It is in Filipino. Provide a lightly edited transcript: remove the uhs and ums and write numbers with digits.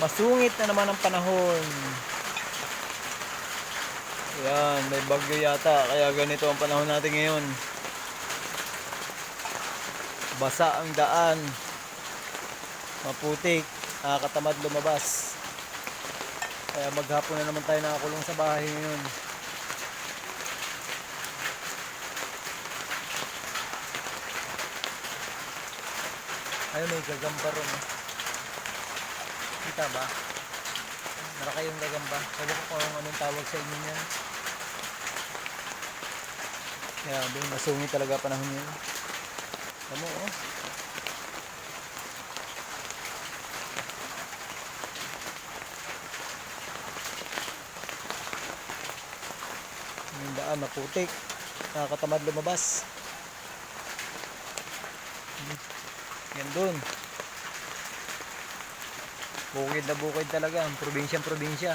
Masungit na naman ang panahon. Ayan, may bagyo yata. Kaya ganito ang panahon natin ngayon. Basa ang daan. Maputik. Nakakatamad lumabas. Kaya maghapon na naman tayo nakakulong sa bahay ngayon. Ayun, may gagamba ron. Kita ba? Malaki yung gagamba. Sabi ko kung anong tawag sa inyo niyan. Kaya doon, masungit talaga panahon ngayon. Tama, oh. Yung daan maputik. Nakakatamad lumabas. Yan dun. Bukid na bukid talaga. Probinsyang probinsya.